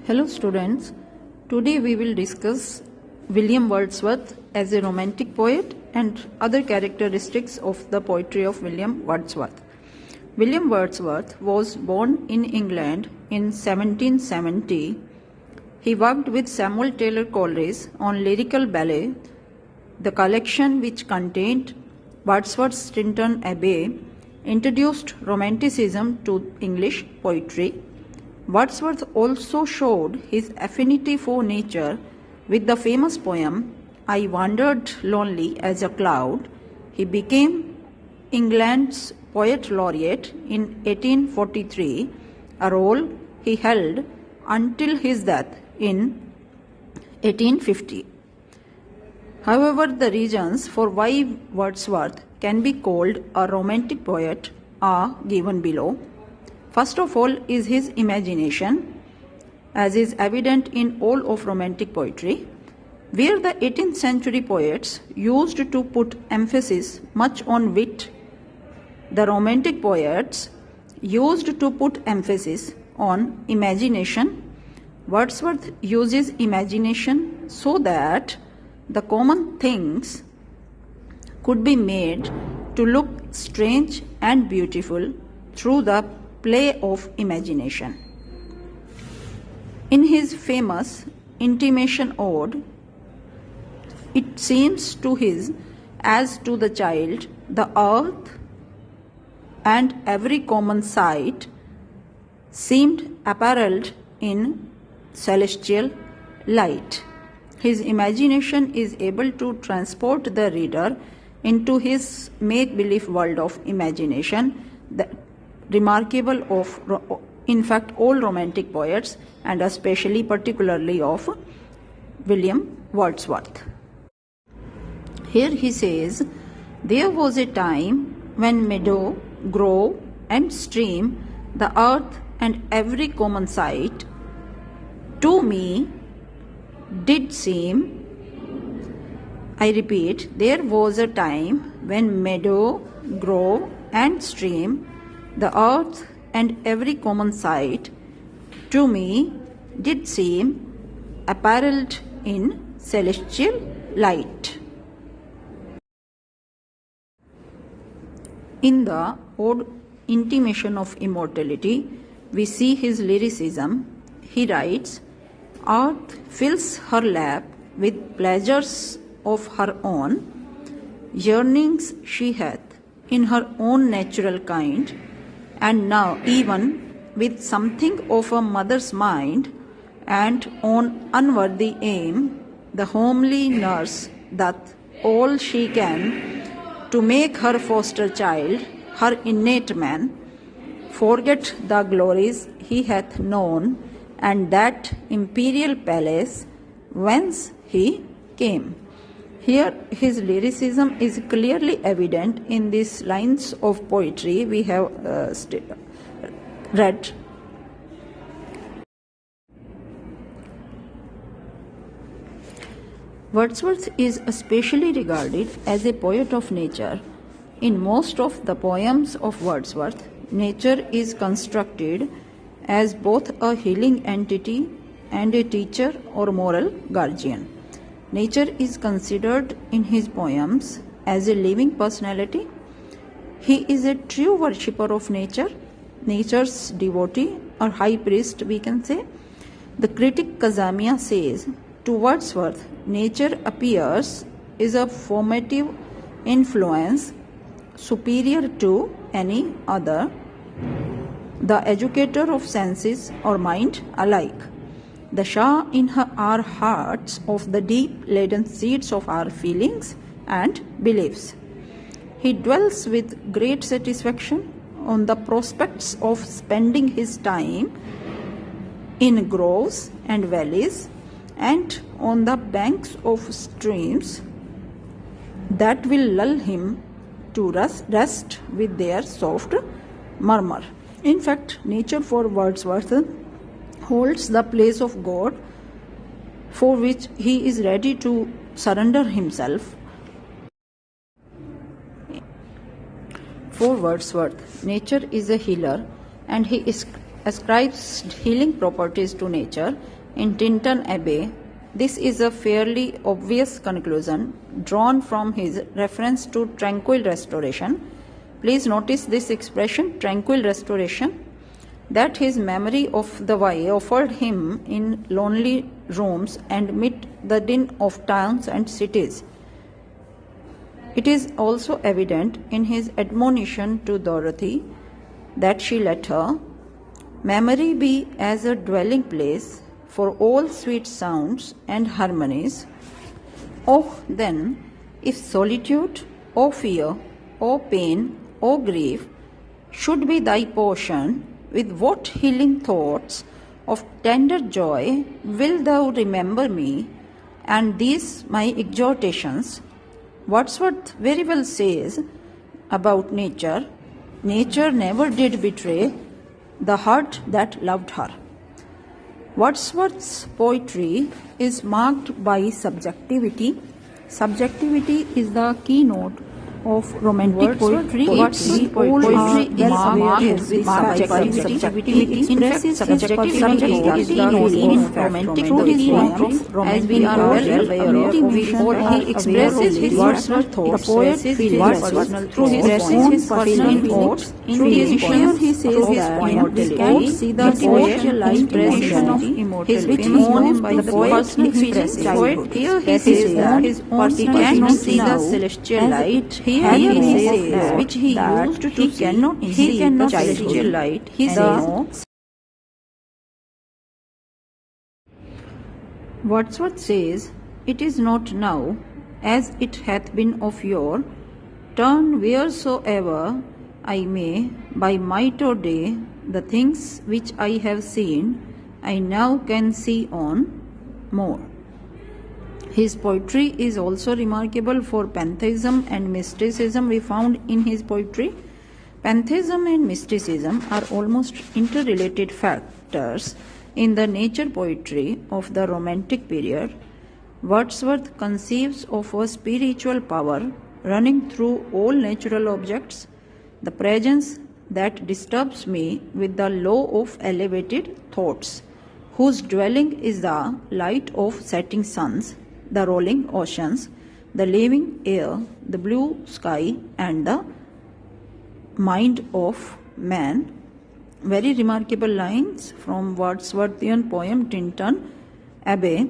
Hello students, today we will discuss William Wordsworth as a romantic poet and other characteristics of the poetry of William Wordsworth. William Wordsworth was born in England in 1770. He worked with Samuel Taylor Coleridge on lyrical ballad, the collection which contained Wordsworth's Stinton Abbey introduced Romanticism to English poetry. Wordsworth also showed his affinity for nature with the famous poem, I Wandered Lonely as a Cloud. He became England's Poet Laureate in 1843, a role he held until his death in 1850. However, the reasons for why Wordsworth can be called a romantic poet are given below. First of all is his imagination, as is evident in all of romantic poetry, where the 18th century poets used to put emphasis much on wit. The romantic poets used to put emphasis on imagination. Wordsworth uses imagination so that the common things could be made to look strange and beautiful through the play of imagination. In his famous Intimation Ode, it seems to his as to the child, the earth and every common sight seemed apparelled in celestial light. His imagination is able to transport the reader into his make-believe world of imagination, that remarkable of, in fact, all romantic poets and especially particularly of William Wordsworth. Here he says, there was a time when meadow, grove and stream, the earth and every common sight, to me did seem, I repeat, there was a time when meadow, grove and stream, the earth and every common sight, to me did seem apparelled in celestial light. In the Ode Intimation of Immortality, we see his lyricism. He writes, earth fills her lap with pleasures of her own, yearnings she hath in her own natural kind, and now even with something of a mother's mind, and on unworthy aim, the homely nurse doth all she can to make her foster child, her innate man, forget the glories he hath known, and that imperial palace whence he came. Here his lyricism is clearly evident in these lines of poetry we have read. Wordsworth is especially regarded as a poet of nature. In most of the poems of Wordsworth, nature is constructed as both a healing entity and a teacher or moral guardian. Nature is considered in his poems as a living personality. He is a true worshipper of nature, nature's devotee or high priest, we can say. The critic Kazamiya says, to Wordsworth, nature appears is a formative influence superior to any other, the educator of senses or mind alike, the Shah in our hearts of the deep-laden seeds of our feelings and beliefs. He dwells with great satisfaction on the prospects of spending his time in groves and valleys and on the banks of streams that will lull him to rest with their soft murmur. In fact, nature for Wordsworth holds the place of God, for which he is ready to surrender himself. For Wordsworth, nature is a healer, and he ascribes healing properties to nature in Tintern Abbey. This is a fairly obvious conclusion drawn from his reference to tranquil restoration. Please notice this expression, tranquil restoration, that his memory of the way offered him in lonely rooms and amid the din of towns and cities. It is also evident in his admonition to Dorothy that she let her memory be as a dwelling place for all sweet sounds and harmonies. Oh, then, if solitude, or fear, or pain, or grief should be thy portion, with what healing thoughts of tender joy wilt thou remember me, and these my exhortations. Wordsworth very well says about nature, nature never did betray the heart that loved her. Wordsworth's poetry is marked by subjectivity. Subjectivity is the keynote of romantic poetry. Poetry is marked with subjectivity. In fact, subjectivity is the keynote of romantic poetry, as we are well aware of. He expresses his personal thoughts, through his personal thoughts, through his poems. He says that we can't see the poet's expression of emotion, which is known by the poet's experience childhood. Here he says that he cannot see the celestial light. Here he says which he used to see. He cannot celestial light. He says. Wordsworth says, "It is not now, as it hath been of yore. Turn wheresoever I may, by might or day, the things which I have seen, I now can see on more." His poetry is also remarkable for pantheism and mysticism we found in his poetry. Pantheism and mysticism are almost interrelated factors in the nature poetry of the Romantic period. Wordsworth conceives of a spiritual power running through all natural objects, the presence that disturbs me with the law of elevated thoughts, whose dwelling is the light of setting suns, the rolling oceans, the living air, the blue sky, and the mind of man. Very remarkable lines from Wordsworthian poem Tintern Abbey.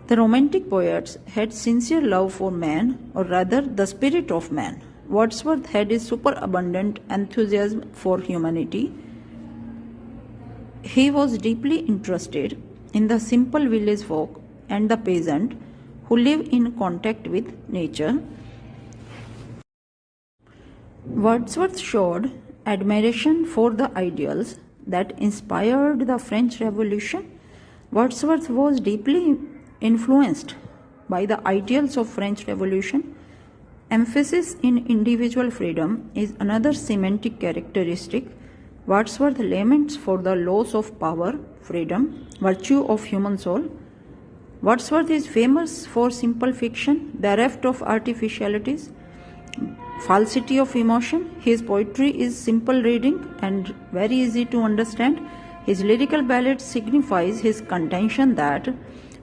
The Romantic poets had sincere love for man, or rather the spirit of man. Wordsworth had a superabundant enthusiasm for humanity. He was deeply interested in the simple village folk and the peasant who live in contact with nature. Wordsworth showed admiration for the ideals that inspired the French Revolution. Wordsworth was deeply influenced by the ideals of French Revolution. Emphasis in individual freedom is another semantic characteristic. Wordsworth laments for the loss of power, freedom, virtue of human soul. Wordsworth is famous for simple fiction, bereft of artificialities, falsity of emotion. His poetry is simple reading and very easy to understand. His lyrical ballad signifies his contention that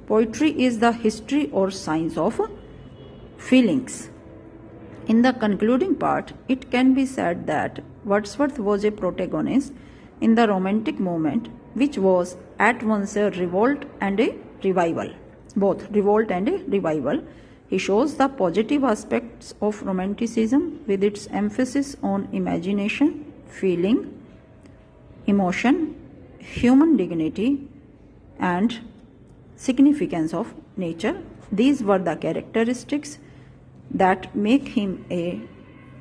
poetry is the history or science of feelings. In the concluding part, it can be said that Wordsworth was a protagonist in the Romantic movement, which was at once a revolt and a revival. Both revolt and a revival. He shows the positive aspects of Romanticism with its emphasis on imagination, feeling, emotion, human dignity, and significance of nature. These were the characteristics that make him a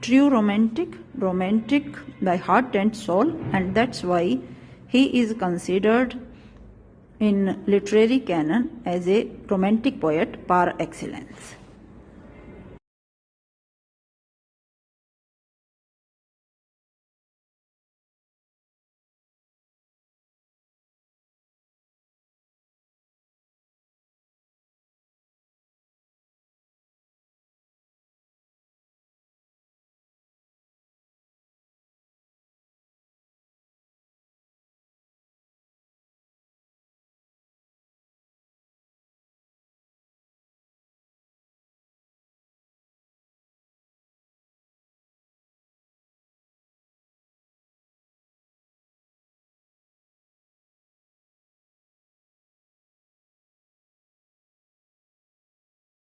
true romantic by heart and soul, and that's why he is considered in literary canon as a romantic poet par excellence.